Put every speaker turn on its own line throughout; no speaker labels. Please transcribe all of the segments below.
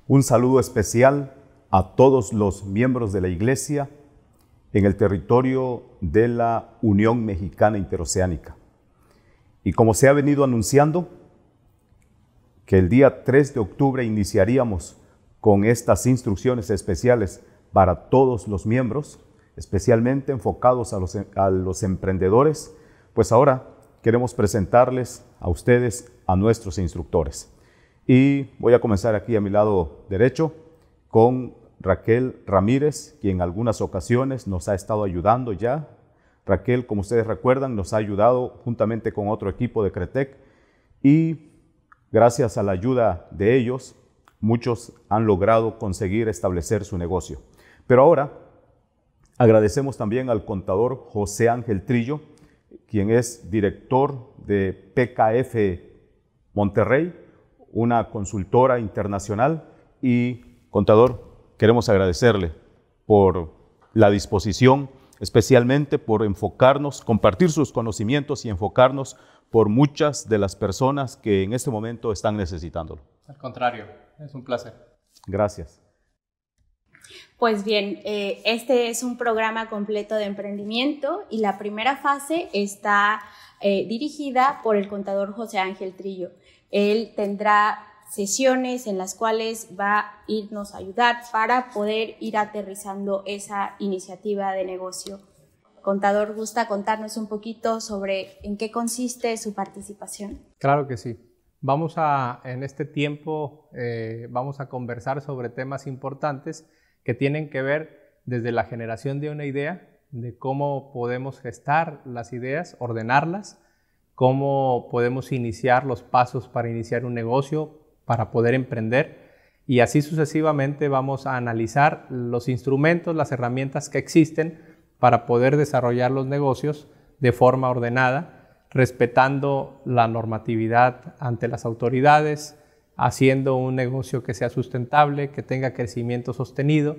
Un saludo especial a todos los miembros de la Iglesia en el territorio de la Unión Mexicana Interoceánica. Y como se ha venido anunciando, que el día 3 de octubre iniciaríamos con estas instrucciones especiales para todos los miembros, especialmente enfocados a los emprendedores, pues ahora queremos presentarles a ustedes a nuestros instructores. Y voy a comenzar aquí a mi lado derecho con Raquel Ramírez, quien en algunas ocasiones nos ha estado ayudando ya. Raquel, como ustedes recuerdan, nos ha ayudado juntamente con otro equipo de Cretec y gracias a la ayuda de ellos, muchos han logrado conseguir establecer su negocio. Pero ahora agradecemos también al contador José Ángel Trillo, quien es director de PKF Monterrey, una consultora internacional. Y contador, queremos agradecerle por la disposición, especialmente por enfocarnos, compartir sus conocimientos y enfocarnos por muchas de las personas que en este momento están necesitándolo.
Al contrario, es un placer.
Gracias.
Pues bien, este es un programa completo de emprendimiento y la primera fase está dirigida por el contador José Ángel Trillo. Él tendrá sesiones en las cuales va a irnos a ayudar para poder ir aterrizando esa iniciativa de negocio. Contador, ¿gusta contarnos un poquito sobre en qué consiste su participación?
Claro que sí. En este tiempo, vamos a conversar sobre temas importantes que tienen que ver desde la generación de una idea, de cómo podemos gestar las ideas, ordenarlas, cómo podemos iniciar los pasos para iniciar un negocio, para poder emprender, y así sucesivamente vamos a analizar los instrumentos, las herramientas que existen para poder desarrollar los negocios de forma ordenada, respetando la normatividad ante las autoridades, haciendo un negocio que sea sustentable, que tenga crecimiento sostenido,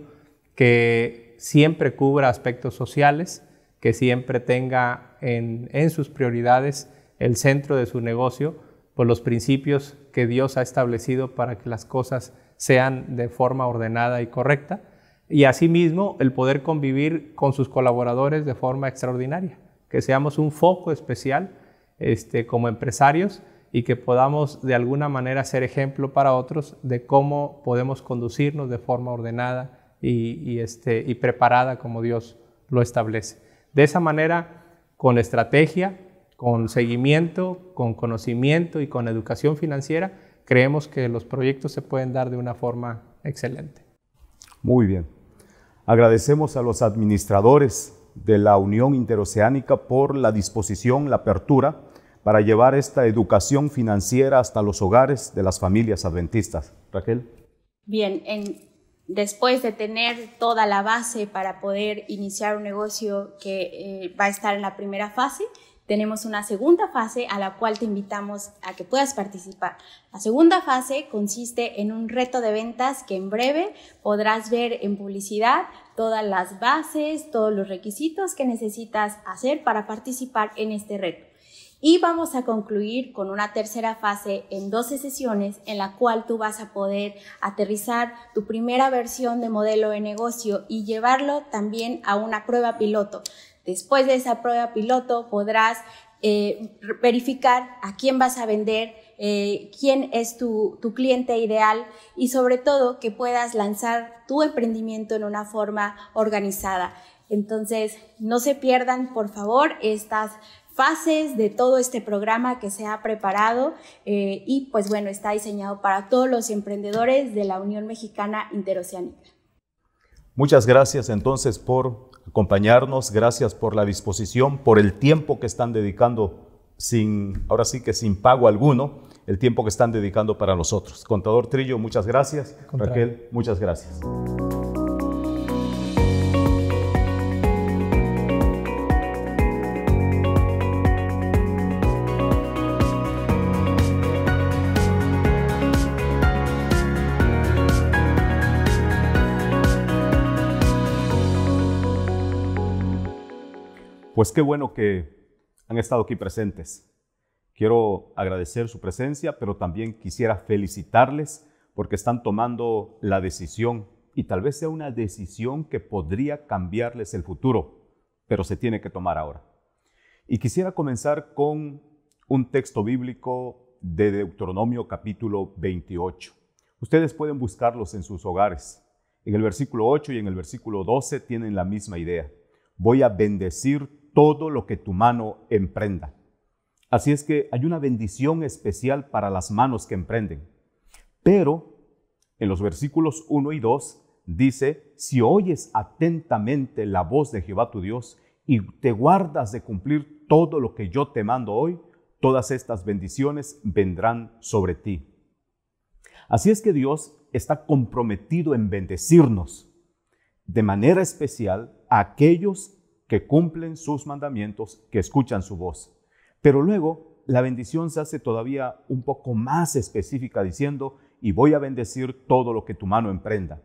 que siempre cubra aspectos sociales, que siempre tenga en sus prioridades el centro de su negocio, por los principios que Dios ha establecido para que las cosas sean de forma ordenada y correcta, y asimismo el poder convivir con sus colaboradores de forma extraordinaria, que seamos un foco especial como empresarios y que podamos de alguna manera ser ejemplo para otros de cómo podemos conducirnos de forma ordenada y preparada como Dios lo establece. De esa manera, con estrategia, con seguimiento, con conocimiento y con educación financiera, creemos que los proyectos se pueden dar de una forma excelente.
Muy bien. Agradecemos a los administradores de la Unión Interoceánica por la disposición, la apertura para llevar esta educación financiera hasta los hogares de las familias adventistas. Raquel.
Bien, después de tener toda la base para poder iniciar un negocio que va a estar en la primera fase, tenemos una segunda fase a la cual te invitamos a que puedas participar. La segunda fase consiste en un reto de ventas que en breve podrás ver en publicidad todas las bases, todos los requisitos que necesitas hacer para participar en este reto. Y vamos a concluir con una tercera fase en 12 sesiones en la cual tú vas a poder aterrizar tu primera versión de modelo de negocio y llevarlo también a una prueba piloto. Después de esa prueba piloto podrás verificar a quién vas a vender, quién es tu cliente ideal y sobre todo que puedas lanzar tu emprendimiento en una forma organizada. Entonces, no se pierdan, por favor, estas fases de todo este programa que se ha preparado y pues bueno, está diseñado para todos los emprendedores de la Unión Mexicana Interoceánica.
Muchas gracias entonces por acompañarnos, gracias por la disposición, por el tiempo que están dedicando ahora sí que sin pago alguno, el tiempo que están dedicando para nosotros. Contador Trillo, muchas gracias. Raquel, muchas gracias. Pues qué bueno que han estado aquí presentes. Quiero agradecer su presencia, pero también quisiera felicitarles porque están tomando la decisión, y tal vez sea una decisión que podría cambiarles el futuro, pero se tiene que tomar ahora. Y quisiera comenzar con un texto bíblico de Deuteronomio capítulo 28. Ustedes pueden buscarlos en sus hogares. En el versículo 8 y en el versículo 12 tienen la misma idea. Voy a bendecir todo lo que tu mano emprenda. Así es que hay una bendición especial para las manos que emprenden. Pero en los versículos 1 y 2 dice, si oyes atentamente la voz de Jehová tu Dios y te guardas de cumplir todo lo que yo te mando hoy, todas estas bendiciones vendrán sobre ti. Así es que Dios está comprometido en bendecirnos de manera especial a aquellos que cumplen sus mandamientos, que escuchan su voz. Pero luego la bendición se hace todavía un poco más específica diciendo, y voy a bendecir todo lo que tu mano emprenda.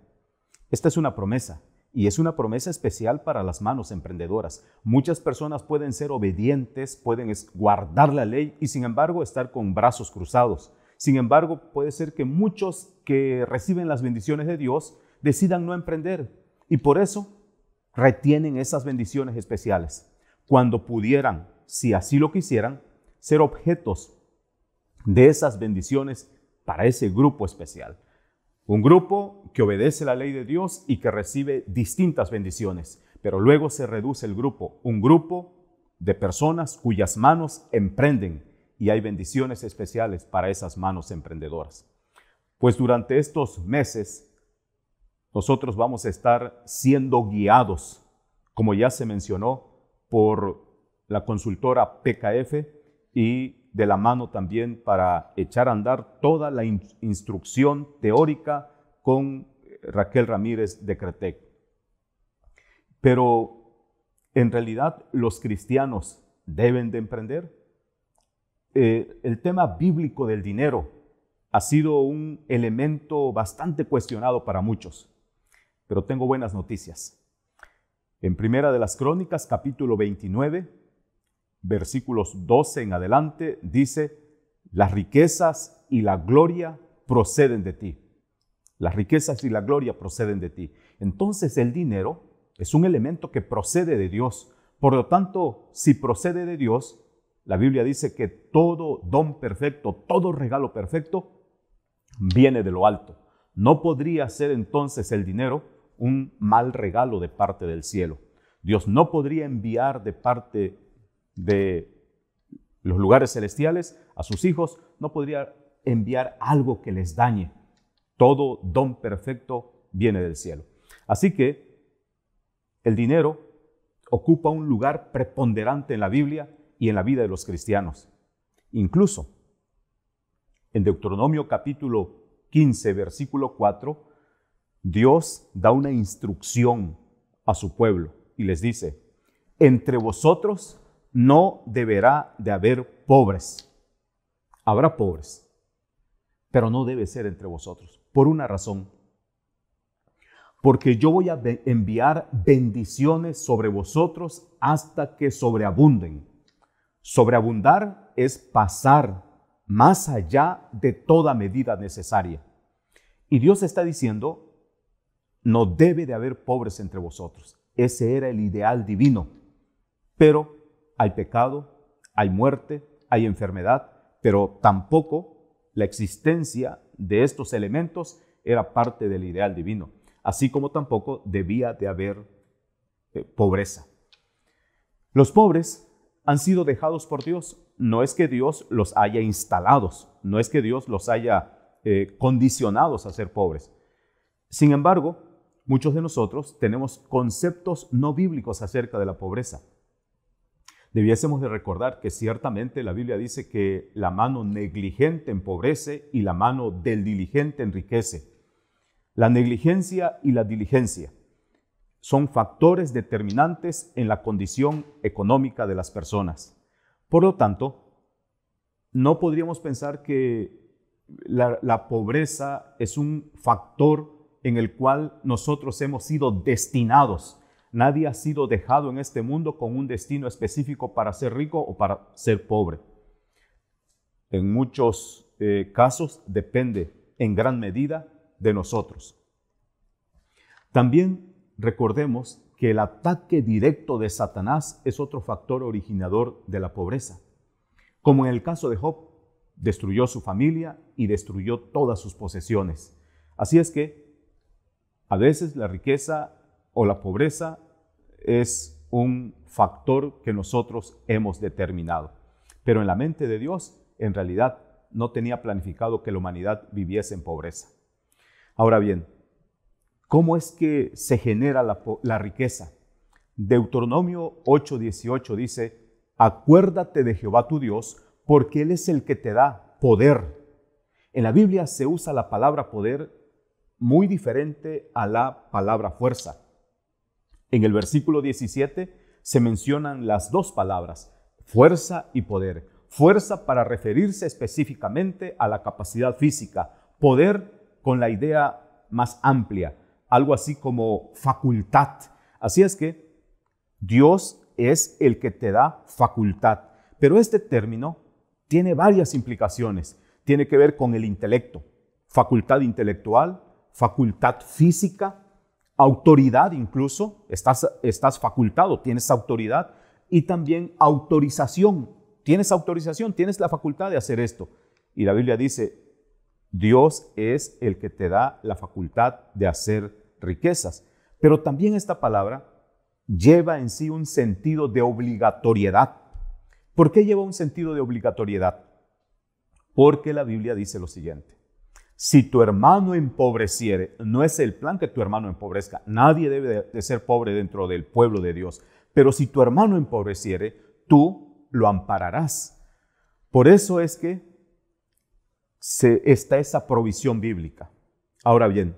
Esta es una promesa, y es una promesa especial para las manos emprendedoras. Muchas personas pueden ser obedientes, pueden guardar la ley y sin embargo estar con brazos cruzados. Sin embargo, puede ser que muchos que reciben las bendiciones de Dios decidan no emprender y por eso retienen esas bendiciones especiales, cuando pudieran, si así lo quisieran, ser objetos de esas bendiciones para ese grupo especial. Un grupo que obedece la ley de Dios y que recibe distintas bendiciones, pero luego se reduce el grupo, un grupo de personas cuyas manos emprenden y hay bendiciones especiales para esas manos emprendedoras. Pues durante estos meses nosotros vamos a estar siendo guiados, como ya se mencionó, por la consultora PKF y de la mano también para echar a andar toda la instrucción teórica con Raquel Ramírez de Cretec. Pero en realidad los cristianos deben de emprender. El tema bíblico del dinero ha sido un elemento bastante cuestionado para muchos, pero tengo buenas noticias. En Primera de las Crónicas, capítulo 29, versículos 12 en adelante, dice, las riquezas y la gloria proceden de ti. Las riquezas y la gloria proceden de ti. Entonces el dinero es un elemento que procede de Dios. Por lo tanto, si procede de Dios, la Biblia dice que todo don perfecto, todo regalo perfecto, viene de lo alto. No podría ser entonces el dinero un mal regalo de parte del cielo. Dios no podría enviar de parte de los lugares celestiales a sus hijos, no podría enviar algo que les dañe. Todo don perfecto viene del cielo. Así que el dinero ocupa un lugar preponderante en la Biblia y en la vida de los cristianos. Incluso en Deuteronomio capítulo 15, versículo 4, Dios da una instrucción a su pueblo y les dice, entre vosotros no deberá de haber pobres. Habrá pobres, pero no debe ser entre vosotros, por una razón. Porque yo voy a enviar bendiciones sobre vosotros hasta que sobreabunden. Sobreabundar es pasar más allá de toda medida necesaria. Y Dios está diciendo, no debe de haber pobres entre vosotros. Ese era el ideal divino. Pero hay pecado, hay muerte, hay enfermedad, pero tampoco la existencia de estos elementos era parte del ideal divino, así como tampoco debía de haber pobreza. Los pobres han sido dejados por Dios. No es que Dios los haya instalados, no es que Dios los haya condicionados a ser pobres. Sin embargo, muchos de nosotros tenemos conceptos no bíblicos acerca de la pobreza. Debiésemos de recordar que ciertamente la Biblia dice que la mano negligente empobrece y la mano del diligente enriquece. La negligencia y la diligencia son factores determinantes en la condición económica de las personas. Por lo tanto, no podríamos pensar que la pobreza es un factor en el cual nosotros hemos sido destinados. Nadie ha sido dejado en este mundo con un destino específico para ser rico o para ser pobre. En muchos casos depende en gran medida de nosotros. También recordemos que el ataque directo de Satanás es otro factor originador de la pobreza. Como en el caso de Job, destruyó su familia y destruyó todas sus posesiones. Así es que a veces la riqueza o la pobreza es un factor que nosotros hemos determinado. Pero en la mente de Dios, en realidad, no tenía planificado que la humanidad viviese en pobreza. Ahora bien, ¿cómo es que se genera la riqueza? Deuteronomio 8:18 dice: acuérdate de Jehová tu Dios, porque Él es el que te da poder. En la Biblia se usa la palabra poder muy diferente a la palabra fuerza. En el versículo 17 se mencionan las dos palabras, fuerza y poder. Fuerza para referirse específicamente a la capacidad física, poder con la idea más amplia, algo así como facultad. Así es que Dios es el que te da facultad. Pero este término tiene varias implicaciones. Tiene que ver con el intelecto, facultad intelectual, facultad física, autoridad incluso. Estás facultado, tienes autoridad, y también autorización. Tienes autorización, tienes la facultad de hacer esto. Y la Biblia dice, Dios es el que te da la facultad de hacer riquezas. Pero también esta palabra lleva en sí un sentido de obligatoriedad. ¿Por qué lleva un sentido de obligatoriedad? Porque la Biblia dice lo siguiente: si tu hermano empobreciere, no es el plan que tu hermano empobrezca. Nadie debe de ser pobre dentro del pueblo de Dios. Pero si tu hermano empobreciere, tú lo ampararás. Por eso es que está esa provisión bíblica. Ahora bien,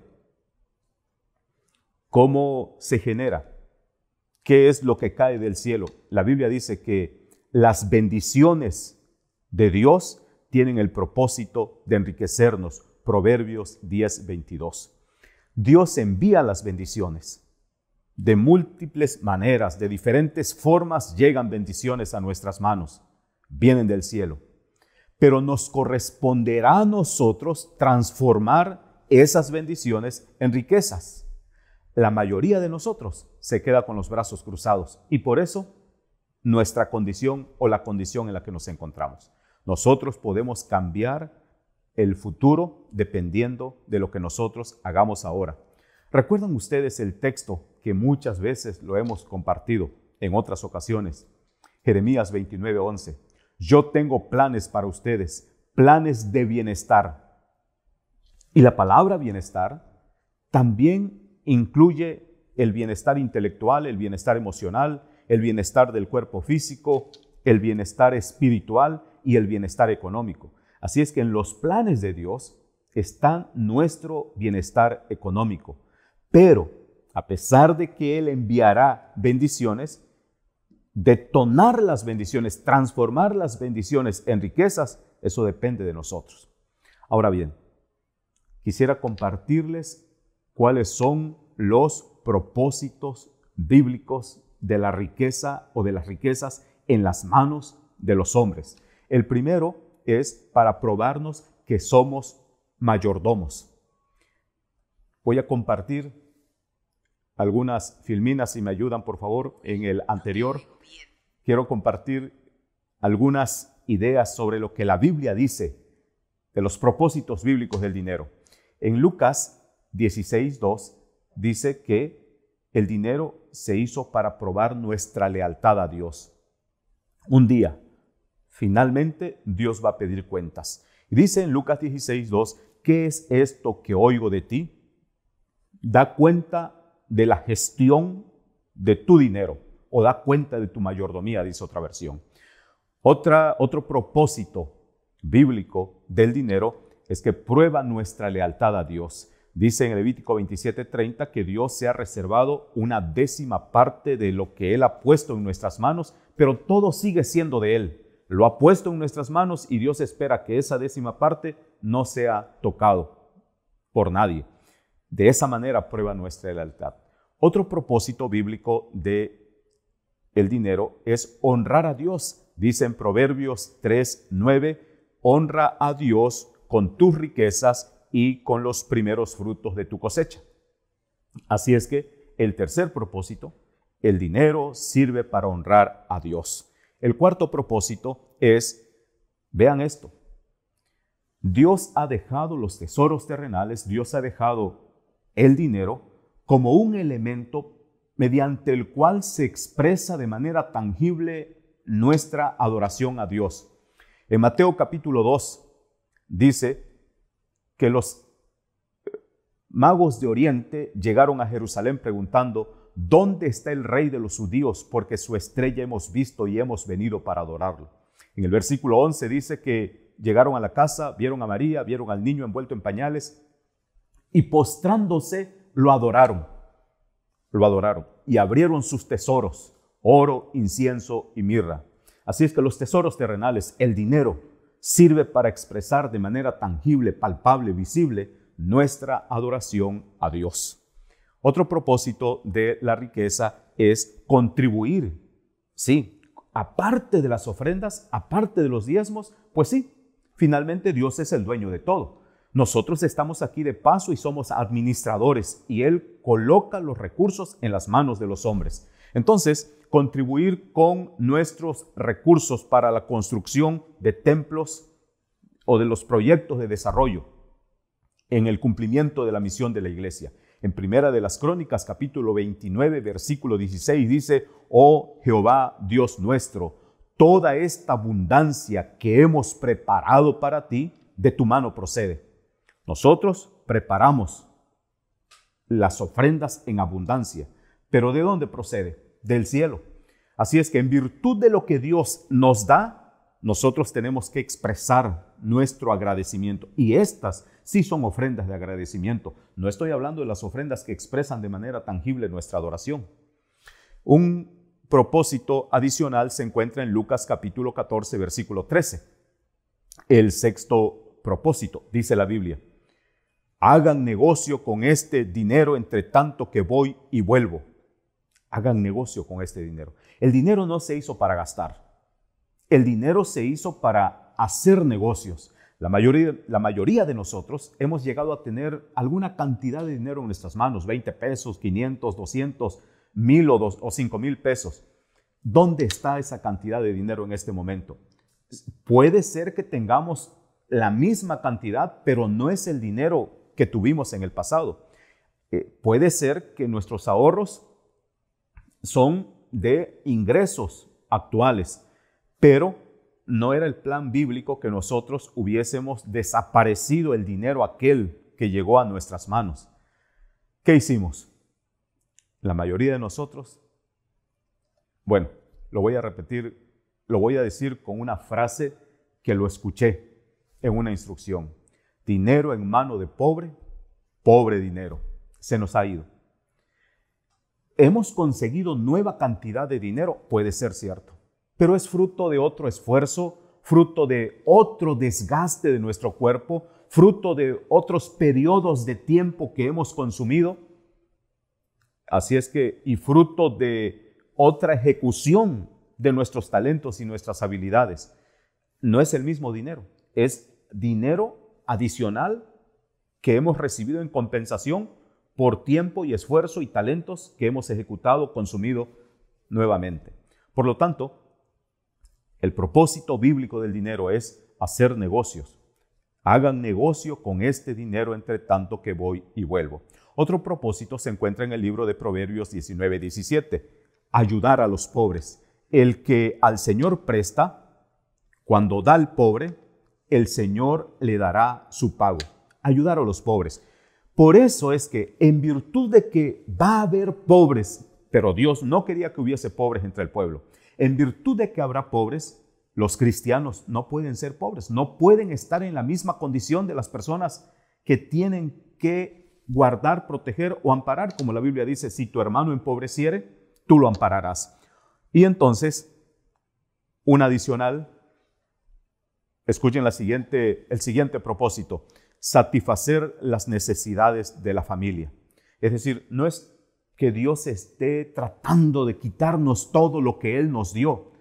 ¿cómo se genera? ¿Qué es lo que cae del cielo? La Biblia dice que las bendiciones de Dios tienen el propósito de enriquecernos. Proverbios 10:22. Dios envía las bendiciones. De múltiples maneras, de diferentes formas llegan bendiciones a nuestras manos. Vienen del cielo. Pero nos corresponderá a nosotros transformar esas bendiciones en riquezas. La mayoría de nosotros se queda con los brazos cruzados y por eso nuestra condición o la condición en la que nos encontramos. Nosotros podemos cambiar el futuro dependiendo de lo que nosotros hagamos ahora. ¿Recuerdan ustedes el texto que muchas veces lo hemos compartido en otras ocasiones? Jeremías 29:11. Yo tengo planes para ustedes, planes de bienestar. Y la palabra bienestar también incluye el bienestar intelectual, el bienestar emocional, el bienestar del cuerpo físico, el bienestar espiritual y el bienestar económico. Así es que en los planes de Dios está nuestro bienestar económico. Pero a pesar de que Él enviará bendiciones, detonar las bendiciones, transformar las bendiciones en riquezas, eso depende de nosotros. Ahora bien, quisiera compartirles cuáles son los propósitos bíblicos de la riqueza o de las riquezas en las manos de los hombres. El primero es para probarnos que somos mayordomos. Voy a compartir algunas filminas, si me ayudan por favor, en el anterior. Quiero compartir algunas ideas sobre lo que la Biblia dice de los propósitos bíblicos del dinero. En Lucas 16:2 dice que el dinero se hizo para probar nuestra lealtad a Dios. Un día, finalmente, Dios va a pedir cuentas. Y dice en Lucas 16:2, ¿qué es esto que oigo de ti? Da cuenta de la gestión de tu dinero o da cuenta de tu mayordomía, dice otra versión. Otro propósito bíblico del dinero es que prueba nuestra lealtad a Dios. Dice en Levítico 27:30 que Dios se ha reservado una 10ª parte de lo que Él ha puesto en nuestras manos, pero todo sigue siendo de Él. Lo ha puesto en nuestras manos y Dios espera que esa 10ª parte no sea tocado por nadie. De esa manera prueba nuestra lealtad. Otro propósito bíblico del dinero es honrar a Dios. Dice en Proverbios 3:9, honra a Dios con tus riquezas y con los primeros frutos de tu cosecha. Así es que el tercer propósito, el dinero sirve para honrar a Dios. El cuarto propósito es, vean esto, Dios ha dejado los tesoros terrenales, Dios ha dejado el dinero como un elemento mediante el cual se expresa de manera tangible nuestra adoración a Dios. En Mateo capítulo 2 dice que los magos de Oriente llegaron a Jerusalén preguntando: ¿dónde está el rey de los judíos? Porque su estrella hemos visto y hemos venido para adorarlo. En el versículo 11 dice que llegaron a la casa, vieron a María, vieron al niño envuelto en pañales y postrándose lo adoraron. Y abrieron sus tesoros, oro, incienso y mirra. Así es que los tesoros terrenales, el dinero, sirve para expresar de manera tangible, palpable, visible nuestra adoración a Dios. Otro propósito de la riqueza es contribuir. Sí, aparte de las ofrendas, aparte de los diezmos, pues sí, finalmente Dios es el dueño de todo. Nosotros estamos aquí de paso y somos administradores y Él coloca los recursos en las manos de los hombres. Entonces, contribuir con nuestros recursos para la construcción de templos o de los proyectos de desarrollo en el cumplimiento de la misión de la iglesia. En Primera de las Crónicas, capítulo 29, versículo 16, dice: «Oh Jehová, Dios nuestro, toda esta abundancia que hemos preparado para ti, de tu mano procede». Nosotros preparamos las ofrendas en abundancia, pero ¿de dónde procede? Del cielo. Así es que en virtud de lo que Dios nos da, nosotros tenemos que expresar nuestro agradecimiento. Y estas sí son ofrendas de agradecimiento. No estoy hablando de las ofrendas que expresan de manera tangible nuestra adoración. Un propósito adicional se encuentra en Lucas capítulo 14, versículo 13. El sexto propósito, dice la Biblia: hagan negocio con este dinero entre tanto que voy y vuelvo. Hagan negocio con este dinero. El dinero no se hizo para gastar. El dinero se hizo para hacer negocios. La mayoría de nosotros hemos llegado a tener alguna cantidad de dinero en nuestras manos, 20 pesos, 500, 200, 1000 o 5000 pesos. ¿Dónde está esa cantidad de dinero en este momento? Puede ser que tengamos la misma cantidad, pero no es el dinero que tuvimos en el pasado. Puede ser que nuestros ahorros son de ingresos actuales, pero no era el plan bíblico que nosotros hubiésemos desaparecido el dinero aquel que llegó a nuestras manos. ¿Qué hicimos? La mayoría de nosotros, bueno, lo voy a repetir, lo voy a decir con una frase que lo escuché en una instrucción: dinero en mano de pobre, pobre dinero. Se nos ha ido. ¿Hemos conseguido nueva cantidad de dinero? Puede ser cierto, pero es fruto de otro esfuerzo, fruto de otro desgaste de nuestro cuerpo, fruto de otros periodos de tiempo que hemos consumido. Así es que, y fruto de otra ejecución de nuestros talentos y nuestras habilidades. No es el mismo dinero, es dinero adicional que hemos recibido en compensación por tiempo y esfuerzo y talentos que hemos ejecutado, consumido nuevamente. Por lo tanto, el propósito bíblico del dinero es hacer negocios. Hagan negocio con este dinero entre tanto que voy y vuelvo. Otro propósito se encuentra en el libro de Proverbios 19:17. Ayudar a los pobres. El que al Señor presta, cuando da al pobre, el Señor le dará su pago. Ayudar a los pobres. Por eso es que en virtud de que va a haber pobres, pero Dios no quería que hubiese pobres entre el pueblo. En virtud de que habrá pobres, los cristianos no pueden ser pobres, no pueden estar en la misma condición de las personas que tienen que guardar, proteger o amparar, como la Biblia dice: si tu hermano empobreciere, tú lo ampararás. Y entonces, un adicional, escuchen el siguiente propósito: satisfacer las necesidades de la familia. Es decir, no es que Dios esté tratando de quitarnos todo lo que Él nos dio.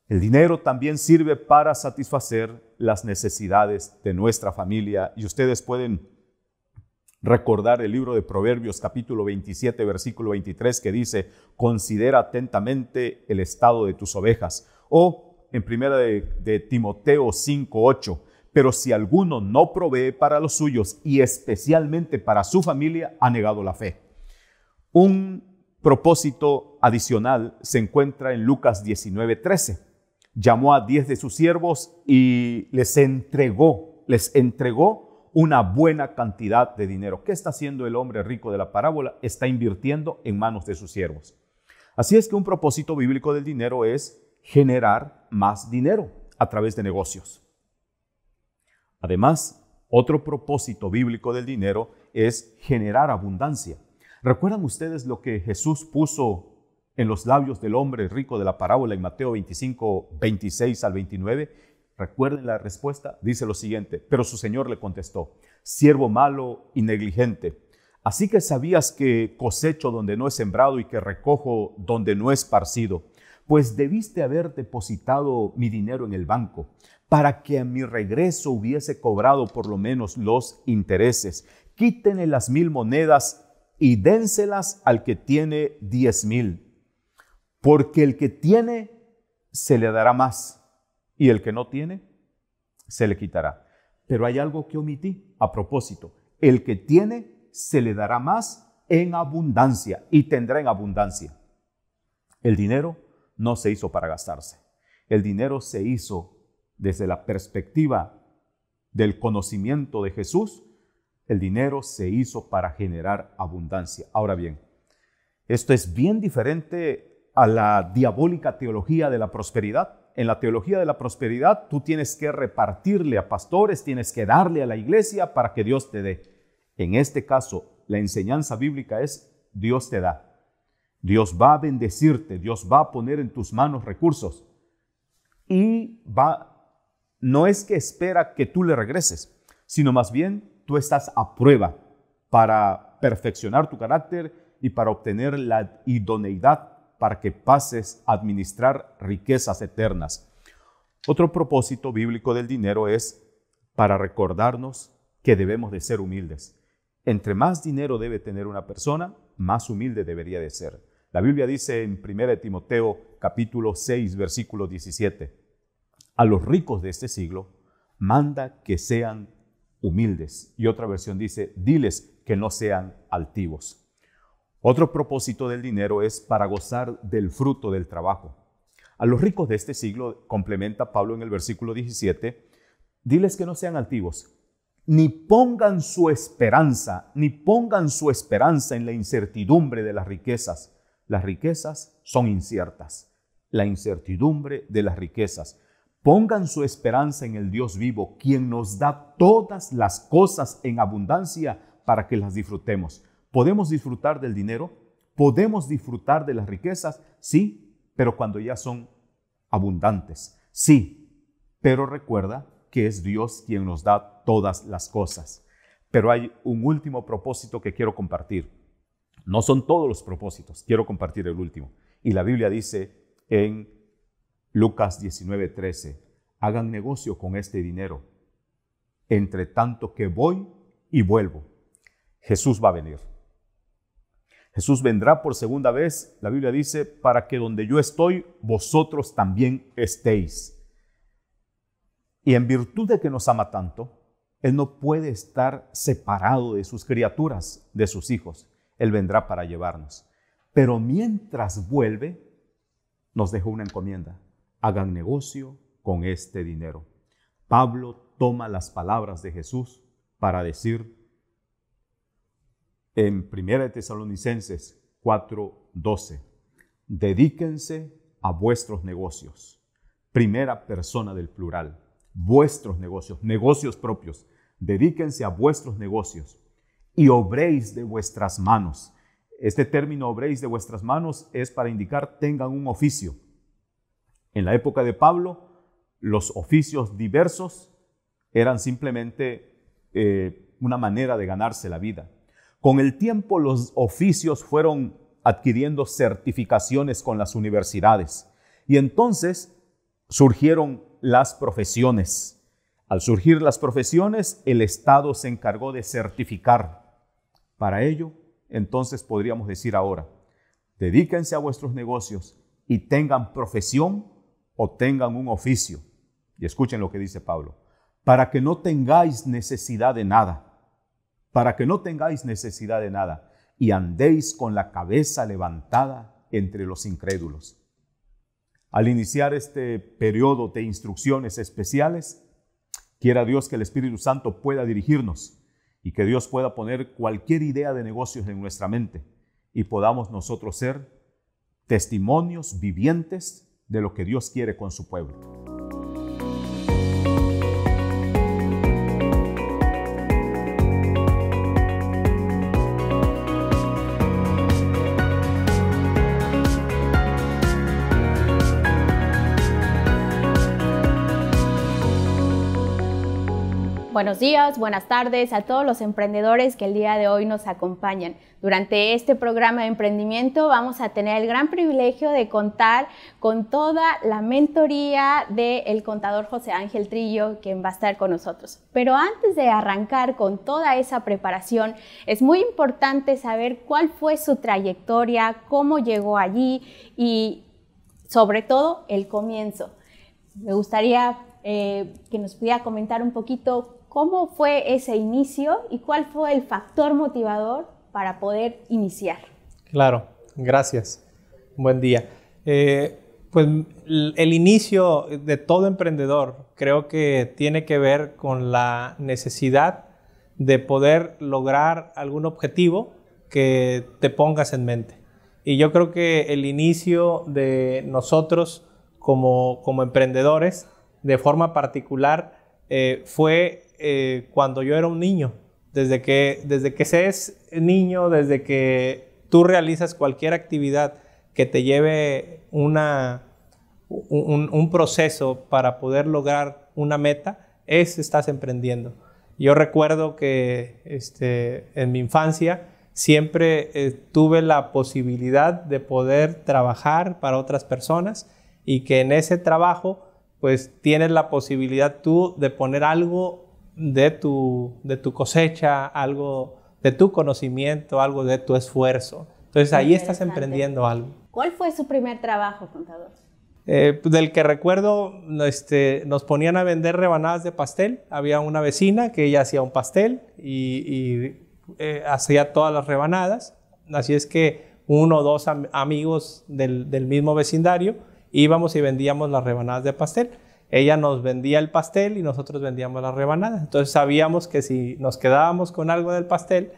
El dinero también sirve para satisfacer las necesidades de nuestra familia, y ustedes pueden recordar el libro de Proverbios capítulo 27, versículo 23, que dice: considera atentamente el estado de tus ovejas. O en primera de Timoteo 5, 8, pero si alguno no provee para los suyos y especialmente para su familia, ha negado la fe. Un propósito adicional se encuentra en Lucas 19, 13. Llamó a 10 de sus siervos y les entregó una buena cantidad de dinero. ¿Qué está haciendo el hombre rico de la parábola? Está invirtiendo en manos de sus siervos. Así es que un propósito bíblico del dinero es generar más dinero a través de negocios. Además, otro propósito bíblico del dinero es generar abundancia. ¿Recuerdan ustedes lo que Jesús puso en los labios del hombre rico de la parábola en Mateo 25, 26 al 29? Recuerden la respuesta, dice lo siguiente: pero su señor le contestó: siervo malo y negligente, así que sabías que cosecho donde no he sembrado y que recojo donde no he esparcido, pues debiste haber depositado mi dinero en el banco, para que a mi regreso hubiese cobrado por lo menos los intereses. Quítenle las 1,000 monedas y dénselas al que tiene 10,000, porque el que tiene se le dará más, y el que no tiene, se le quitará. Pero hay algo que omití a propósito: el que tiene, se le dará más en abundancia y tendrá en abundancia. El dinero no se hizo para gastarse. El dinero se hizo desde la perspectiva del conocimiento de Jesús. El dinero se hizo para generar abundancia. Ahora bien, esto es bien diferente a la diabólica teología de la prosperidad. En la teología de la prosperidad, tú tienes que repartirle a pastores, tienes que darle a la iglesia para que Dios te dé. En este caso, la enseñanza bíblica es: Dios te da. Dios va a bendecirte, Dios va a poner en tus manos recursos. Y no es que espera que tú le regreses, sino más bien tú estás a prueba para perfeccionar tu carácter y para obtener la idoneidad para que pases a administrar riquezas eternas. Otro propósito bíblico del dinero es para recordarnos que debemos de ser humildes. Entre más dinero debe tener una persona, más humilde debería de ser. La Biblia dice en 1 Timoteo capítulo 6, versículo 17: a los ricos de este siglo manda que sean humildes. Y otra versión dice: diles que no sean altivos. Otro propósito del dinero es para gozar del fruto del trabajo. A los ricos de este siglo, complementa Pablo en el versículo 17, diles que no sean altivos, ni pongan su esperanza en la incertidumbre de las riquezas. Las riquezas son inciertas. La incertidumbre de las riquezas. Pongan su esperanza en el Dios vivo, quien nos da todas las cosas en abundancia para que las disfrutemos. ¿Podemos disfrutar del dinero? ¿Podemos disfrutar de las riquezas? Sí, pero cuando ya son abundantes. Sí, pero recuerda que es Dios quien nos da todas las cosas. Pero hay un último propósito que quiero compartir. No son todos los propósitos, quiero compartir el último. Y la Biblia dice en Lucas 19:13, hagan negocio con este dinero, entre tanto que voy y vuelvo. Jesús va a venir. Jesús vendrá por segunda vez, la Biblia dice, para que donde yo estoy, vosotros también estéis. Y en virtud de que nos ama tanto, Él no puede estar separado de sus criaturas, de sus hijos. Él vendrá para llevarnos. Pero mientras vuelve, nos dejó una encomienda: hagan negocio con este dinero. Pablo toma las palabras de Jesús para decir en 1 Tesalonicenses 4:12, dedíquense a vuestros negocios. Primera persona del plural, vuestros negocios, negocios propios. Dedíquense a vuestros negocios y obréis de vuestras manos. Este término obréis de vuestras manos es para indicar tengan un oficio. En la época de Pablo, los oficios diversos eran simplemente una manera de ganarse la vida. Con el tiempo, los oficios fueron adquiriendo certificaciones con las universidades y entonces surgieron las profesiones. Al surgir las profesiones, el Estado se encargó de certificar Para ello, entonces podríamos decir ahora, dedíquense a vuestros negocios y tengan profesión o tengan un oficio. Y escuchen lo que dice Pablo, para que no tengáis necesidad de nada, para que no tengáis necesidad de nada y andéis con la cabeza levantada entre los incrédulos. Al iniciar este periodo de instrucciones especiales, quiera Dios que el Espíritu Santo pueda dirigirnos y que Dios pueda poner cualquier idea de negocios en nuestra mente y podamos nosotros ser testimonios vivientes de lo que Dios quiere con su pueblo.
Buenos días, buenas tardes a todos los emprendedores que el día de hoy nos acompañan. Durante este programa de emprendimiento vamos a tener el gran privilegio de contar con toda la mentoría del contador José Ángel Trillo, quien va a estar con nosotros. Pero antes de arrancar con toda esa preparación, es muy importante saber cuál fue su trayectoria, cómo llegó allí y sobre todo el comienzo. Me gustaría que nos pudiera comentar un poquito cómo fue ese inicio y cuál fue el factor motivador para poder iniciar.
Claro, gracias. Buen día. Pues el inicio de todo emprendedor creo que tiene que ver con la necesidad de poder lograr algún objetivo que te pongas en mente. Y yo creo que el inicio de nosotros como emprendedores, de forma particular, fue cuando yo era un niño. Desde que se es niño, desde que tú realizas cualquier actividad que te lleve un proceso para poder lograr una meta, estás emprendiendo. Yo recuerdo que en mi infancia siempre tuve la posibilidad de poder trabajar para otras personas y que en ese trabajo pues tienes la posibilidad tú de poner algo de tu cosecha, algo de tu conocimiento, algo de tu esfuerzo. Entonces ahí estás emprendiendo algo.
¿Cuál fue su primer trabajo, contador?
Del que recuerdo, nos ponían a vender rebanadas de pastel. Había una vecina que ella hacía un pastel y hacía todas las rebanadas. Así es que uno o dos amigos del mismo vecindario íbamos y vendíamos las rebanadas de pastel. Ella nos vendía el pastel y nosotros vendíamos las rebanadas. Entonces sabíamos que si nos quedábamos con algo del pastel,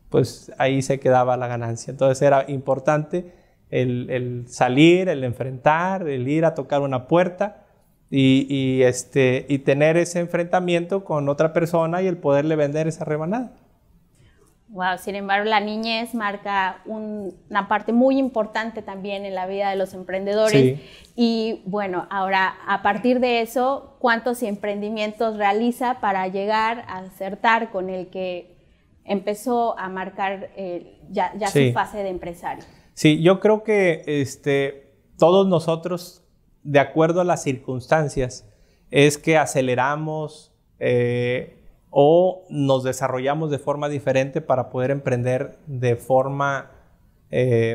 pues ahí se quedaba la ganancia. Entonces era importante el salir, el enfrentar, el ir a tocar una puerta y tener ese enfrentamiento con otra persona y el poderle vender esa rebanada.
Wow, sin embargo, la niñez marca una parte muy importante también en la vida de los emprendedores. Sí. Y bueno, ahora, a partir de eso, ¿cuántos emprendimientos realiza para llegar a acertar con el que empezó a marcar ya sí. Su fase de empresario?
Sí, yo creo que todos nosotros, de acuerdo a las circunstancias, es que aceleramos o nos desarrollamos de forma diferente para poder emprender de forma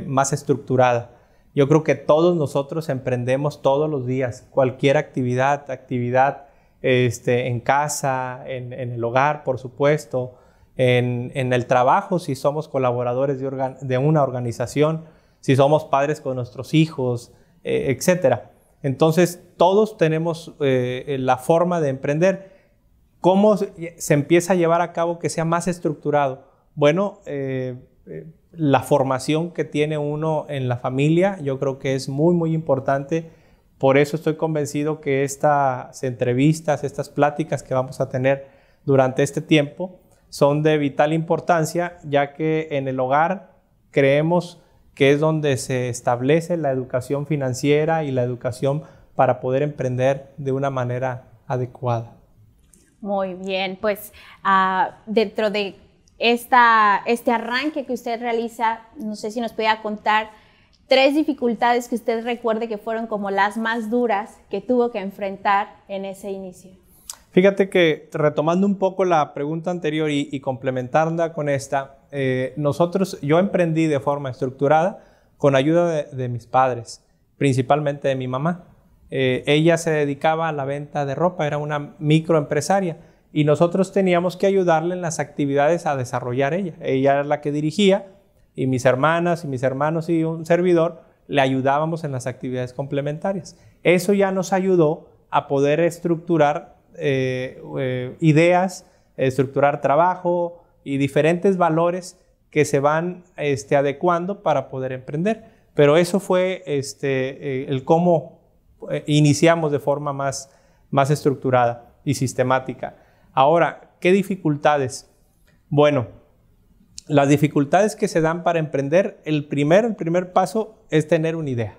más estructurada. Yo creo que todos nosotros emprendemos todos los días, cualquier actividad en casa, en el hogar, por supuesto, en el trabajo, si somos colaboradores de una organización, si somos padres con nuestros hijos, etc. Entonces, todos tenemos la forma de emprender. ¿Cómo se empieza a llevar a cabo que sea más estructurado? Bueno, la formación que tiene uno en la familia, yo creo que es muy, muy importante. Por eso estoy convencido que estas entrevistas, estas pláticas que vamos a tener durante este tiempo son de vital importancia, ya que en el hogar creemos que es donde se establece la educación financiera y la educación para poder emprender de una manera adecuada.
Muy bien, pues dentro de este arranque que usted realiza, no sé si nos pudiera contar 3 dificultades que usted recuerde que fueron como las más duras que tuvo que enfrentar en ese inicio.
Fíjate que retomando un poco la pregunta anterior y complementarla con esta, yo emprendí de forma estructurada con ayuda de mis padres, principalmente de mi mamá. Ella se dedicaba a la venta de ropa, era una microempresaria y nosotros teníamos que ayudarle en las actividades a desarrollar ella. Ella era la que dirigía y mis hermanas y mis hermanos y un servidor le ayudábamos en las actividades complementarias. Eso ya nos ayudó a poder estructurar ideas, estructurar trabajo y diferentes valores que se van adecuando para poder emprender. Pero eso fue el cómo iniciamos de forma más estructurada y sistemática. Ahora, ¿qué dificultades? Bueno, las dificultades que se dan para emprender, el primer paso es tener una idea.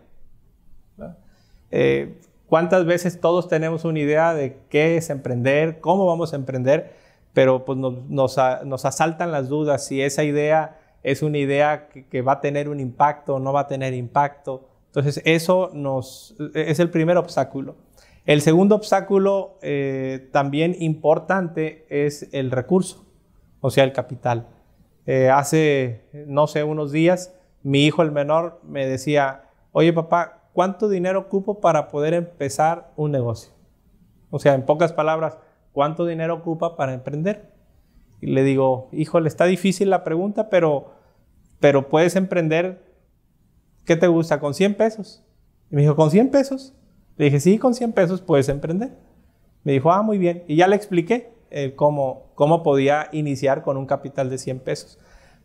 ¿Cuántas veces todos tenemos una idea de qué es emprender, cómo vamos a emprender? Pero pues nos asaltan las dudas si esa idea es una idea que va a tener un impacto o no va a tener impacto. Entonces eso es el primer obstáculo. El segundo obstáculo también importante es el recurso, o sea, el capital. Hace, no sé, unos días, mi hijo el menor me decía, oye papá, ¿cuánto dinero ocupo para poder empezar un negocio? O sea, en pocas palabras, ¿cuánto dinero ocupa para emprender? Y le digo, híjole, está difícil la pregunta, pero puedes emprender, ¿qué te gusta? ¿Con 100 pesos? Y me dijo, ¿con 100 pesos? Le dije, sí, con 100 pesos puedes emprender. Me dijo, ah, muy bien. Y ya le expliqué cómo podía iniciar con un capital de 100 pesos.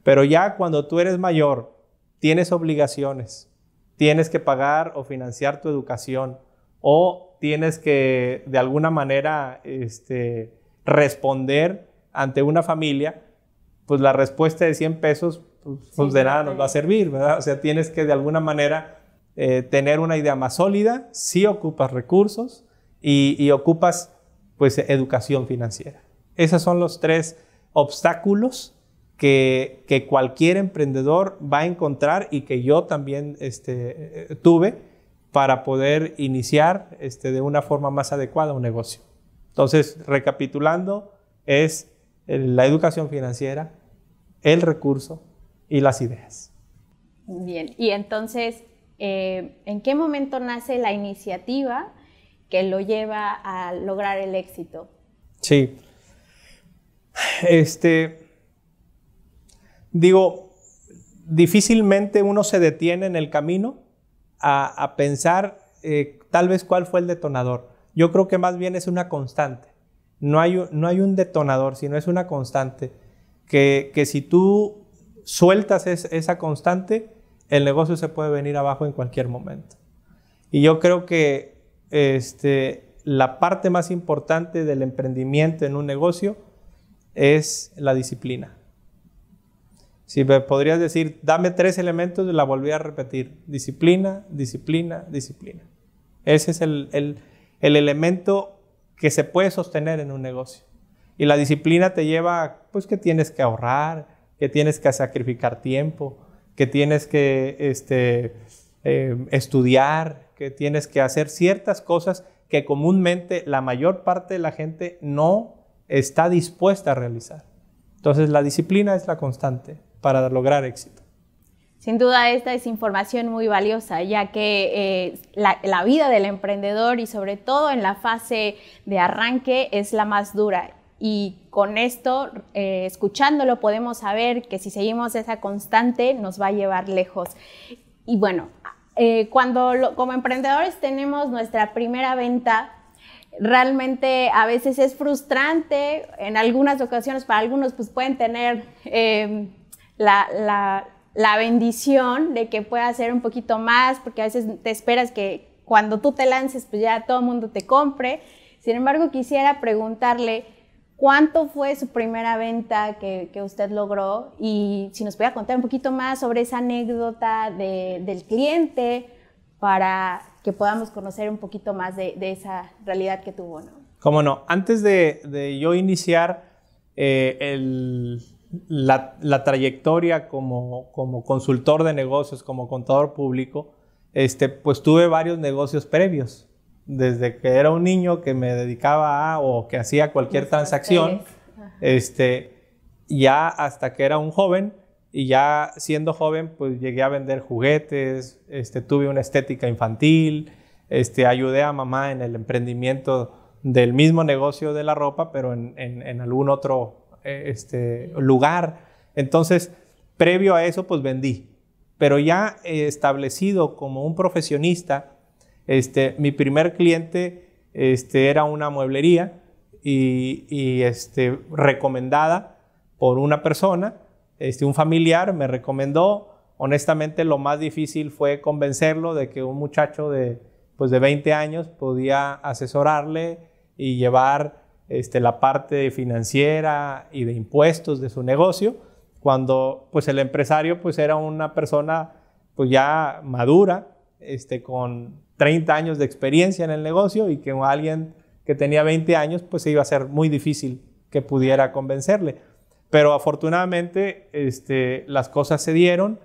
Pero ya cuando tú eres mayor, tienes obligaciones, tienes que pagar o financiar tu educación o tienes que de alguna manera responder ante una familia, pues la respuesta de 100 pesos pues de nada nos va a servir, ¿verdad? O sea, tienes que de alguna manera tener una idea más sólida, sí ocupas recursos y ocupas pues educación financiera. Esos son los 3 obstáculos que cualquier emprendedor va a encontrar y que yo también tuve para poder iniciar de una forma más adecuada un negocio. Entonces, recapitulando, es la educación financiera, el recurso y las ideas.
Bien, y entonces, ¿en qué momento nace la iniciativa que lo lleva a lograr el éxito?
Sí. Digo, difícilmente uno se detiene en el camino a pensar tal vez cuál fue el detonador. Yo creo que más bien es una constante. No hay un detonador, sino es una constante. Que si tú sueltas esa constante, el negocio se puede venir abajo en cualquier momento. Y yo creo que la parte más importante del emprendimiento en un negocio es la disciplina. Si me podrías decir, dame 3 elementos, la volví a repetir. Disciplina, disciplina, disciplina. Ese es el elemento que se puede sostener en un negocio. Y la disciplina te lleva, pues, que tienes que ahorrar, que tienes que sacrificar tiempo, que tienes que estudiar, que tienes que hacer ciertas cosas que comúnmente la mayor parte de la gente no está dispuesta a realizar. Entonces, la disciplina es la constante para lograr éxito.
Sin duda esta es información muy valiosa, ya que la vida del emprendedor y sobre todo en la fase de arranque es la más dura. Y con esto, escuchándolo, podemos saber que si seguimos esa constante nos va a llevar lejos. Y bueno, como emprendedores tenemos nuestra primera venta, realmente a veces es frustrante, en algunas ocasiones para algunos pues pueden tener la bendición de que pueda hacer un poquito más, porque a veces te esperas que cuando tú te lances pues ya todo el mundo te compre. Sin embargo, quisiera preguntarle cuánto fue su primera venta que usted logró y si nos pudiera contar un poquito más sobre esa anécdota del cliente para que podamos conocer un poquito más de esa realidad que tuvo, ¿no?
Cómo no. Antes de yo iniciar la trayectoria como consultor de negocios, como contador público, pues tuve varios negocios previos. desde que era un niño que me dedicaba o que hacía cualquier transacción, ya hasta que era un joven, y ya siendo joven pues llegué a vender juguetes, tuve una estética infantil, ayudé a mamá en el emprendimiento del mismo negocio de la ropa, pero en algún otro lugar. Entonces, previo a eso pues vendí, pero ya establecido como un profesionista, mi primer cliente era una mueblería y recomendada por una persona, un familiar me recomendó. Honestamente, lo más difícil fue convencerlo de que un muchacho de 20 años podía asesorarle y llevar la parte financiera y de impuestos de su negocio, cuando pues el empresario pues era una persona pues ya madura, con 30 años de experiencia en el negocio, y que alguien que tenía 20 años pues iba a ser muy difícil que pudiera convencerle. Pero afortunadamente las cosas se dieron.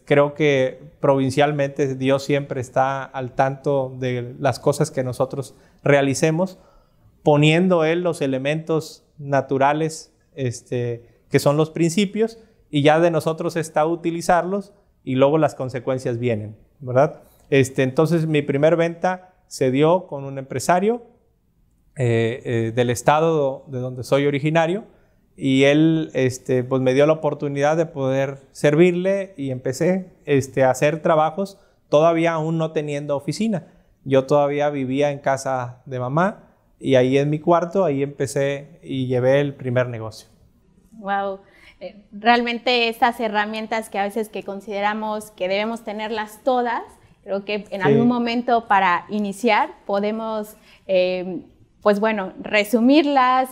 Creo que provincialmente Dios siempre está al tanto de las cosas que nosotros realicemos, poniendo Él los elementos naturales que son los principios, y ya de nosotros está utilizarlos, y luego las consecuencias vienen, ¿verdad? Entonces mi primer venta se dio con un empresario del estado de donde soy originario, y él pues me dio la oportunidad de poder servirle, y empecé a hacer trabajos todavía aún no teniendo oficina. Yo todavía vivía en casa de mamá, y ahí en mi cuarto, ahí empecé y llevé el primer negocio.
Wow. Realmente estas herramientas que a veces que consideramos que debemos tenerlas todas, creo que en algún momento para iniciar podemos pues bueno, resumirlas,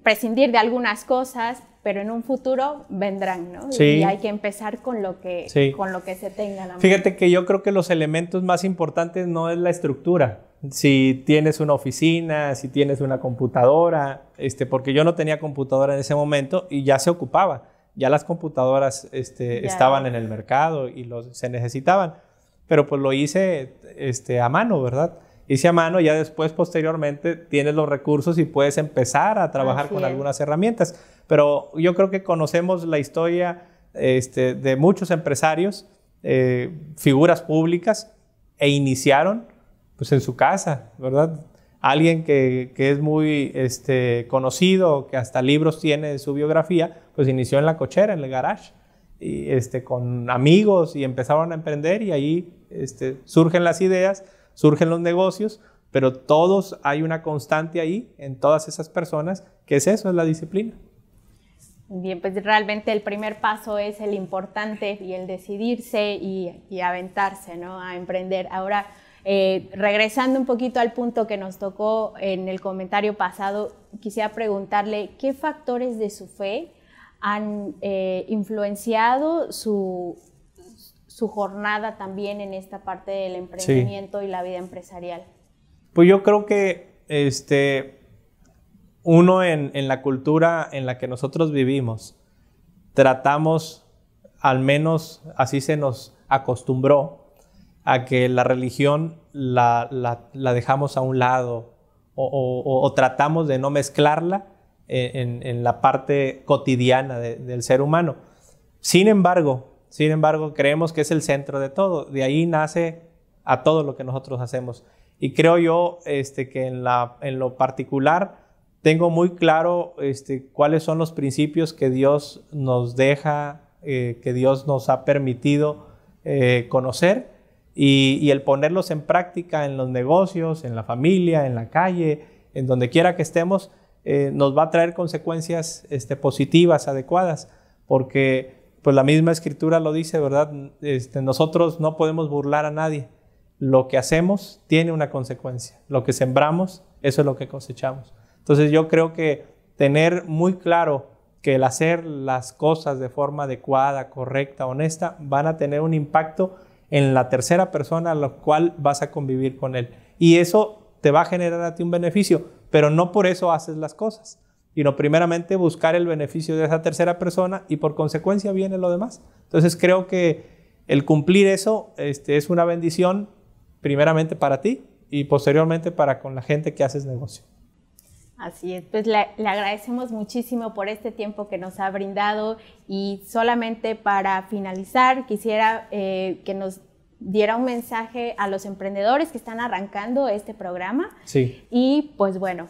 prescindir de algunas cosas, pero en un futuro vendrán, ¿no? Sí. Y hay que empezar con lo que se tenga a la mano.
Fíjate que yo creo que los elementos más importantes no es la estructura. Si tienes una oficina, si tienes una computadora, porque yo no tenía computadora en ese momento y ya se ocupaba. Ya las computadoras estaban en el mercado y se necesitaban. Pero pues lo hice a mano, ¿verdad? Hice a mano, ya después, posteriormente, tienes los recursos y puedes empezar a trabajar con algunas herramientas. Pero yo creo que conocemos la historia de muchos empresarios, figuras públicas, e iniciaron pues en su casa, ¿verdad? Alguien que es muy conocido, que hasta libros tiene en su biografía, pues inició en la cochera, en el garage, y con amigos, y empezaron a emprender, y ahí surgen las ideas, surgen los negocios, pero todos hay una constante ahí en todas esas personas, que es eso, es la disciplina.
Bien, pues realmente el primer paso es el importante, y el decidirse y aventarse, ¿no?, a emprender. Ahora, regresando un poquito al punto que nos tocó en el comentario pasado, quisiera preguntarle qué factores de su fe han influenciado su jornada también en esta parte del emprendimiento y la vida empresarial.
Pues yo creo que uno en la cultura en la que nosotros vivimos, tratamos, al menos así se nos acostumbró, a que la religión la dejamos a un lado, o tratamos de no mezclarla en la parte cotidiana del ser humano. Sin embargo, creemos que es el centro de todo. De ahí nace a todo lo que nosotros hacemos. Y creo yo que en lo particular tengo muy claro cuáles son los principios que Dios nos deja, que Dios nos ha permitido conocer, y el ponerlos en práctica en los negocios, en la familia, en la calle, en donde quiera que estemos, nos va a traer consecuencias positivas, adecuadas, porque pues la misma Escritura lo dice, ¿verdad? Nosotros no podemos burlar a nadie. Lo que hacemos tiene una consecuencia. Lo que sembramos, eso es lo que cosechamos. Entonces yo creo que tener muy claro que el hacer las cosas de forma adecuada, correcta, honesta, van a tener un impacto en la tercera persona a la cual vas a convivir con él. Y eso te va a generar a ti un beneficio, pero no por eso haces las cosas, sino primeramente buscar el beneficio de esa tercera persona, y por consecuencia viene lo demás. Entonces creo que el cumplir eso es una bendición, primeramente para ti y posteriormente para con la gente que haces negocio.
Así es, pues le agradecemos muchísimo por este tiempo que nos ha brindado, y solamente para finalizar quisiera que nos diera un mensaje a los emprendedores que están arrancando este programa.
Sí.
Y pues bueno.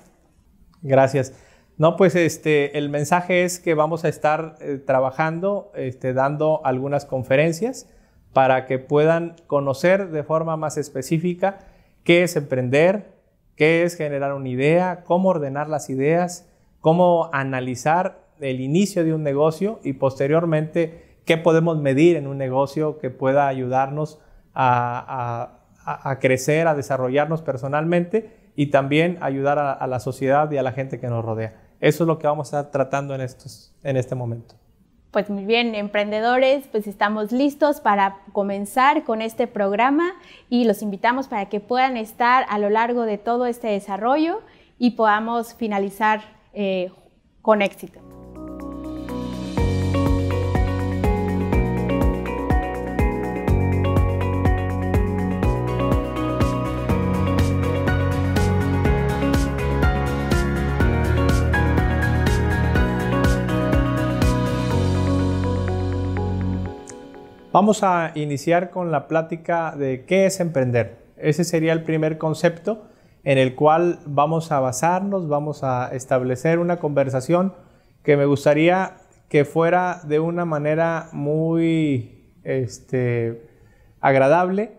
Gracias. No, pues el mensaje es que vamos a estar trabajando, dando algunas conferencias para que puedan conocer de forma más específica qué es emprender, qué es generar una idea, cómo ordenar las ideas, cómo analizar el inicio de un negocio y posteriormente qué podemos medir en un negocio que pueda ayudarnos a crecer, a desarrollarnos personalmente y también ayudar a la sociedad y a la gente que nos rodea. Eso es lo que vamos a estar tratando en este momento.
Pues muy bien, emprendedores, pues estamos listos para comenzar con este programa y los invitamos para que puedan estar a lo largo de todo este desarrollo y podamos finalizar con éxito.
Vamos a iniciar con la plática de qué es emprender. Ese sería el primer concepto en el cual vamos a basarnos, vamos a establecer una conversación que me gustaría que fuera de una manera muy agradable.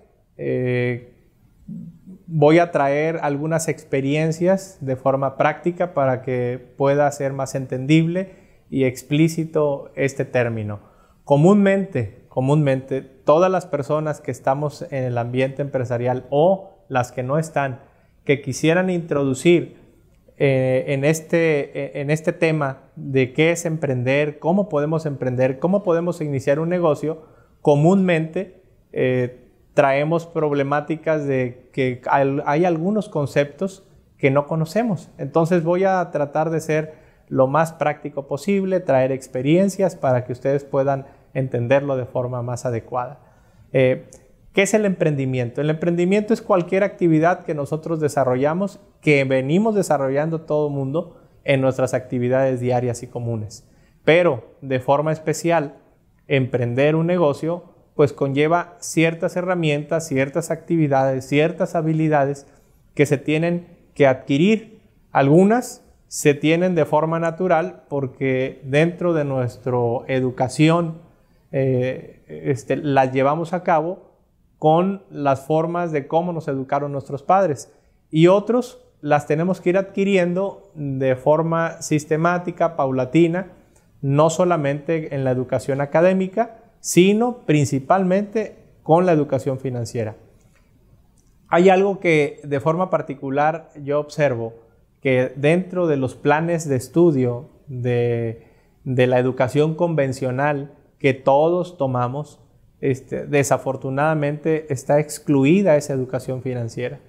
Voy a traer algunas experiencias de forma práctica para que pueda ser más entendible y explícito este término. Comúnmente, todas las personas que estamos en el ambiente empresarial o las que no están, que quisieran introducir en este tema de qué es emprender, cómo podemos iniciar un negocio, comúnmente traemos problemáticas de que hay algunos conceptos que no conocemos. Entonces voy a tratar de ser lo más práctico posible, traer experiencias para que ustedes puedan entenderlo de forma más adecuada. ¿Qué es el emprendimiento? El emprendimiento es cualquier actividad que nosotros desarrollamos, que venimos desarrollando todo el mundo en nuestras actividades diarias y comunes. Pero de forma especial, emprender un negocio pues conlleva ciertas herramientas, ciertas actividades, ciertas habilidades que se tienen que adquirir. Algunas se tienen de forma natural porque dentro de nuestra educación las llevamos a cabo con las formas de cómo nos educaron nuestros padres, y otros las tenemos que ir adquiriendo de forma sistemática, paulatina, no solamente en la educación académica, sino principalmente con la educación financiera. Hay algo que de forma particular yo observo, que dentro de los planes de estudio de la educación convencional que todos tomamos, desafortunadamente está excluida esa educación financiera.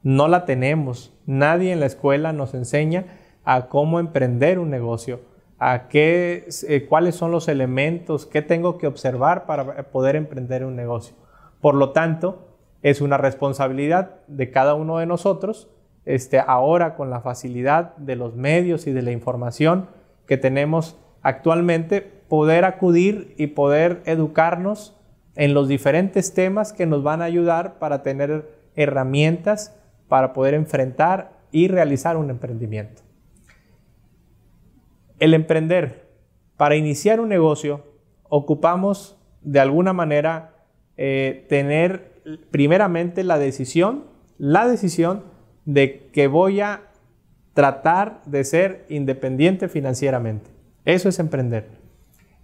No la tenemos. Nadie en la escuela nos enseña a cómo emprender un negocio, cuáles son los elementos, qué tengo que observar para poder emprender un negocio. Por lo tanto, es una responsabilidad de cada uno de nosotros, ahora con la facilidad de los medios y de la información que tenemos actualmente, poder acudir y poder educarnos en los diferentes temas que nos van a ayudar para tener herramientas para poder enfrentar y realizar un emprendimiento. El emprender, para iniciar un negocio, ocupamos de alguna manera tener primeramente la decisión de que voy a tratar de ser independiente financieramente. Eso es emprender.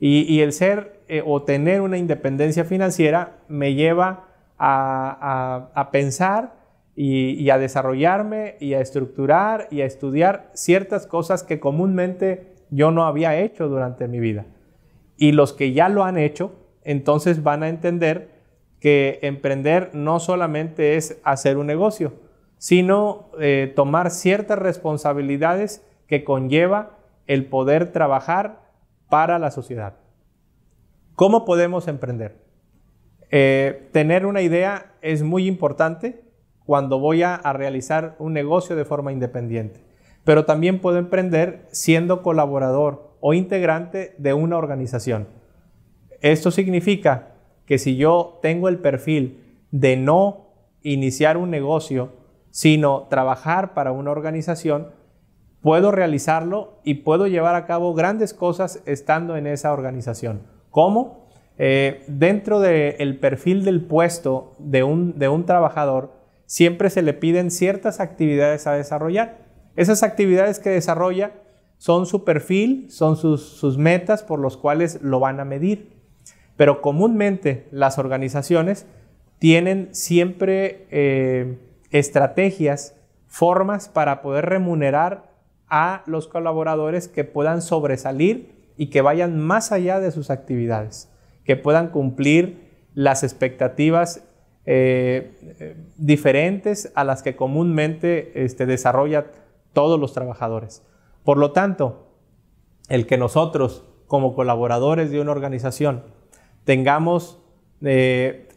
Y el ser o tener una independencia financiera me lleva a pensar y a desarrollarme y a estructurar y a estudiar ciertas cosas que comúnmente yo no había hecho durante mi vida. Y los que ya lo han hecho, entonces van a entender que emprender no solamente es hacer un negocio, sino tomar ciertas responsabilidades que conlleva el poder trabajar para la sociedad. ¿Cómo podemos emprender? Tener una idea es muy importante cuando voy a realizar un negocio de forma independiente, pero también puedo emprender siendo colaborador o integrante de una organización. Esto significa que si yo tengo el perfil de no iniciar un negocio, sino trabajar para una organización, puedo realizarlo y puedo llevar a cabo grandes cosas estando en esa organización. ¿Cómo? Dentro del perfil del puesto de un trabajador, siempre se le piden ciertas actividades a desarrollar. Esas actividades que desarrolla son su perfil, son sus metas por los cuales lo van a medir. Pero comúnmente las organizaciones tienen siempre estrategias, formas para poder remunerar a los colaboradores que puedan sobresalir y que vayan más allá de sus actividades, que puedan cumplir las expectativas diferentes a las que comúnmente desarrollan todos los trabajadores. Por lo tanto, el que nosotros como colaboradores de una organización tengamos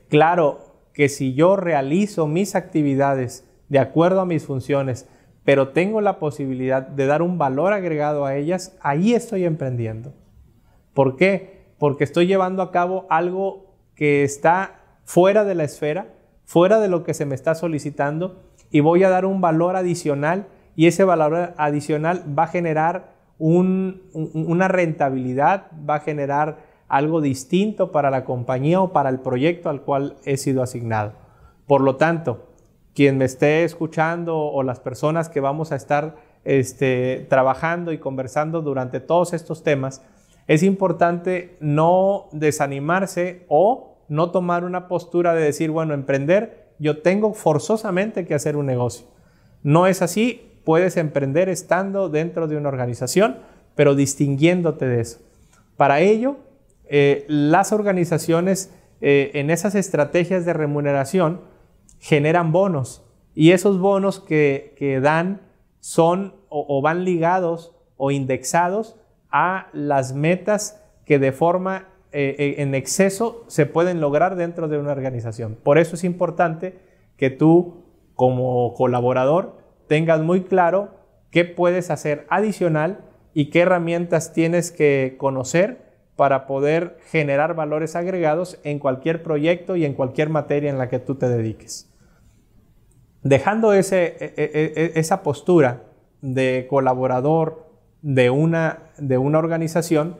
claro que si yo realizo mis actividades de acuerdo a mis funciones, pero tengo la posibilidad de dar un valor agregado a ellas, ahí estoy emprendiendo. ¿Por qué? Porque estoy llevando a cabo algo que está fuera de la esfera, fuera de lo que se me está solicitando, y voy a dar un valor adicional, y ese valor adicional va a generar una rentabilidad, va a generar algo distinto para la compañía o para el proyecto al cual he sido asignado. Por lo tanto, quien me esté escuchando o las personas que vamos a estar trabajando y conversando durante todos estos temas, es importante no desanimarse o no tomar una postura de decir, bueno, emprender, yo tengo forzosamente que hacer un negocio. No es así, puedes emprender estando dentro de una organización, pero distinguiéndote de eso. Para ello, las organizaciones en esas estrategias de remuneración generan bonos, y esos bonos que dan son o van ligados o indexados a las metas que de forma en exceso se pueden lograr dentro de una organización. Por eso es importante que tú como colaborador tengas muy claro qué puedes hacer adicional y qué herramientas tienes que conocer para poder generar valores agregados en cualquier proyecto y en cualquier materia en la que tú te dediques. Dejando esa postura de colaborador de una organización,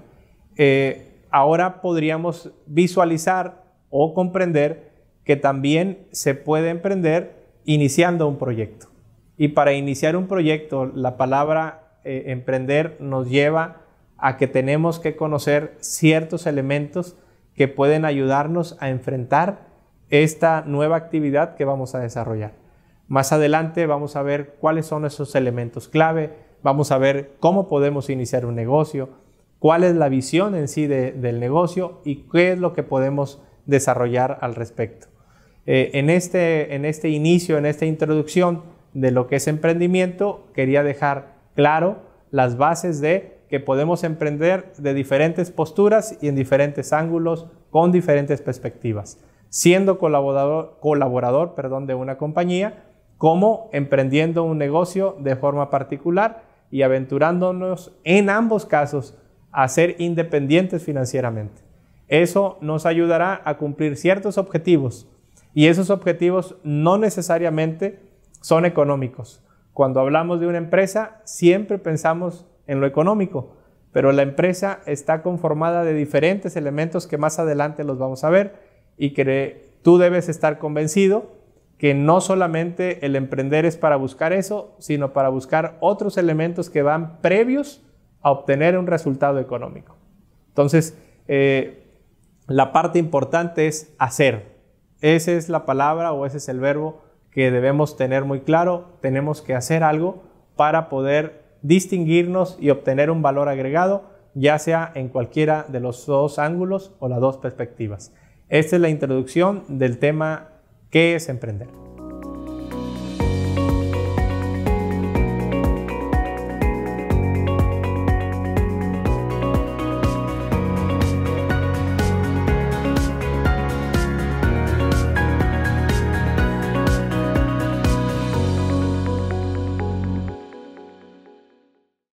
ahora podríamos visualizar o comprender que también se puede emprender iniciando un proyecto. Y para iniciar un proyecto, la palabra emprender nos lleva a que tenemos que conocer ciertos elementos que pueden ayudarnos a enfrentar esta nueva actividad que vamos a desarrollar. Más adelante vamos a ver cuáles son esos elementos clave, vamos a ver cómo podemos iniciar un negocio, cuál es la visión en sí del negocio y qué es lo que podemos desarrollar al respecto. En este inicio, en esta introducción de lo que es emprendimiento, quería dejar claro las bases de que podemos emprender de diferentes posturas y en diferentes ángulos, con diferentes perspectivas, siendo colaborador de una compañía, como emprendiendo un negocio de forma particular y aventurándonos en ambos casos a ser independientes financieramente. Eso nos ayudará a cumplir ciertos objetivos, y esos objetivos no necesariamente son económicos. Cuando hablamos de una empresa, siempre pensamos en lo económico, pero la empresa está conformada de diferentes elementos que más adelante los vamos a ver, y que tú debes estar convencido que no solamente el emprender es para buscar eso, sino para buscar otros elementos que van previos a obtener un resultado económico. Entonces, la parte importante es hacer. Esa es la palabra o ese es el verbo que debemos tener muy claro. Tenemos que hacer algo para poder distinguirnos y obtener un valor agregado, ya sea en cualquiera de los dos ángulos o las dos perspectivas. Esta es la introducción del tema ¿qué es emprender?